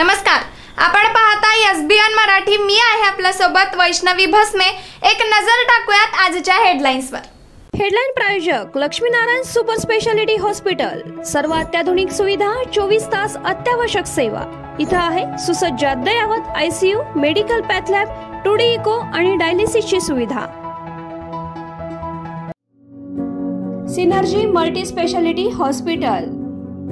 नमस्कार, आपण पाहता एसबीएन मराठी। मी आहे आपल्या सोबत वैष्णवी भस्मे। एक नजर टाकूयात आजच्या हेडलाईन्सवर। हेडलाईन प्रायोजक लक्ष्मीनारायण सुपर स्पेशालिटी हॉस्पिटल। सर्व अत्याधुनिक सुविधा, 24 तास अत्यावश्यक सेवा। इथं आहे सुसज्ज अद्ययावत ICU, medical path lab, 2D echo आणि डायलिसिसची सुविधा। Synergy multi speciality hospital.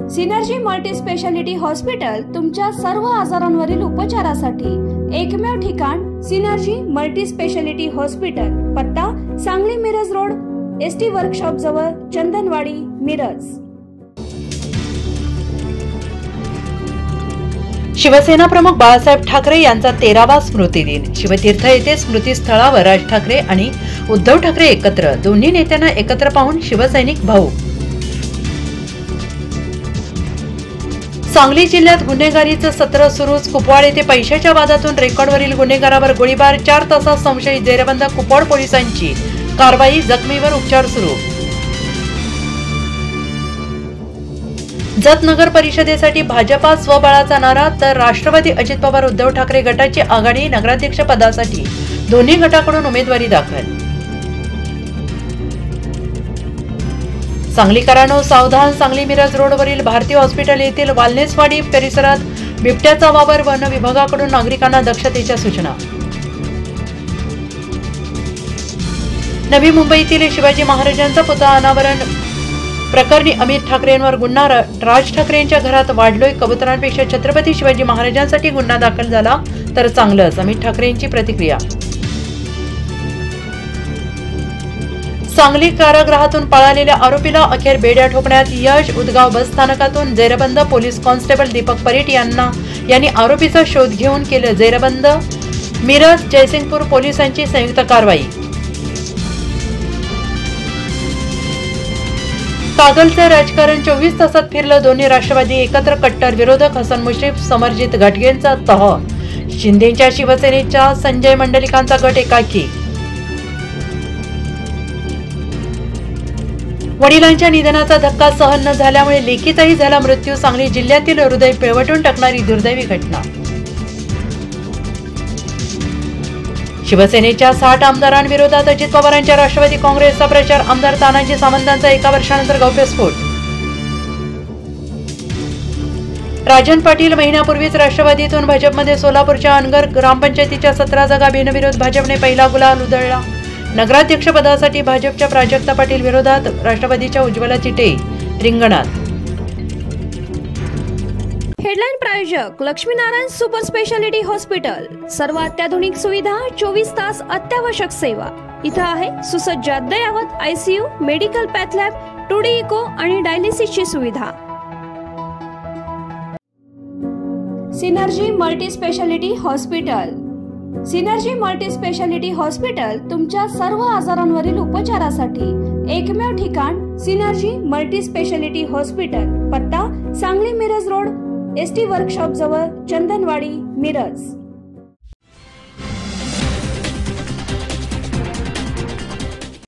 Synergy multi speciality hospital तुमच्या सर्व आजारांवरील उपचारासाठी एकमेव ठिकाण सिनर्जी मल्टी स्पेशालिटी हॉस्पिटल। पत्ता Sangli Miraj road, ST workshop जवळ, चंदनवाडी, मिरज। शिवसेना प्रमुख बाळासाहेब ठाकरे यांचा 13वा स्मृतिदिन। शिवतीर्थ येथे स्मृतिस्थळावर राज ठाकरे आणि उद्धव ठाकरे एकत्र, दोन्ही नेत्यांना एकत्र पाहून शिवसैनिक भाऊक। सांगली जिल्ह्यात गुन्हेगारीचं सत्र सुरूच। कुपवाड येथे पैशाच्या वादातून रेकॉर्डवरील गुन्हेगारावर गोळीबार, 4 तासात संशयित जेरबंद। कुपवाड पोलिसांची कारवाई, जखमीवर उपचार सुरू। जत नगर परिषदेसाठी भाजपा स्वबळाचा नारा, तर राष्ट्रवादी अजित पवार उद्धव ठाकरे गटाची आघाडी। नगराध्यक्ष पदासाठी दोन्ही गटाकडून उमेदवारी दाखल। सांगलीकरांनो सावधान, सांगली मिरज रोडवरील भारती हॉस्पिटल येथील वालनेसवाडी परिसरात बिबट्याचा वावर, वन विभागाकडून नागरिकांना दक्षतेच्या सूचना। नवी मुंबईतील शिवाजी महाराजांचा पुतळा अनावरण प्रकरणी अमित ठाकरेंवर गुन्हा। राज ठाकरेंच्या घरात वाढलोय कबुतरांपेक्षा छत्रपती शिवाजी महाराजांसाठी गुन्हा दाखल झाला तर चांगलंच, अमित ठाकरेंची प्रतिक्रिया। सांगली कारागृहातून पळालेल्या आरोपीला अखेर बेड्या ठोकण्यात यश। उदगाव बस स्थानकातून जेरबंद। पोलीस कॉन्स्टेबल दीपक परेट यांनी आरोपीचा शोध घेऊन केलं जेरबंद। मिरज जयसिंगपूर पोलिसांची संयुक्त कारवाई। कागलचं राजकारण 24 तासात फिरलं। दोन्ही राष्ट्रवादी एकत्र, कट्टर विरोधक हसन मुश्रीफ, समरजित घाटगेंचा तह। शिंदेच्या शिवसेनेच्या संजय मंडलिकांचा गट एकाकी। वडिलांच्या निधनाचा धक्का सहन न झाल्यामुळे लेकीचाही झाला मृत्यू। सांगली जिल्ह्यातील हृदय पिळवटून टाकणारी दुर्दैवी घटना। शिवसेनेच्या 60 आमदारांविरोधात अजित पवारांच्या राष्ट्रवादी काँग्रेसचा प्रचार। आमदार तानाजी सावंतांचा 1 वर्षानंतर गौप्यस्फोट। राजन पाटील महिन्यापूर्वीच राष्ट्रवादीतून भाजपमध्ये। सोलापूरच्या अनगर ग्रामपंचायतीच्या 17 जागा बिनविरोध भाजपने पहिला गुलाल उधळला। नगराध्यक्ष पदासाठी भाजपच्या प्राजक्ता पाटील विरोधात राष्ट्रवादीच्या उज्ज्वला चिटे रिंगणात। हेडलाईन प्रायोजक लक्ष्मीनारायण सुपर स्पेशालिटी हॉस्पिटल। सर्व अत्याधुनिक सुविधा, 24 तास अत्यावश्यक सेवा। इथं आहे सुसज्ज अद्ययावत ICU, medical path lab, 2D echo आणि डायलिसिसची सुविधा। Synergy multi speciality hospital. Synergy multi speciality hospital तुमच्या सर्व आजारांवरील उपचारासाठी एकमेव ठिकाण सिनर्जी मल्टी स्पेशालिटी हॉस्पिटल। पत्ता Sangli Miraj road, ST workshop जवळ, चंदनवाडी, मिरज।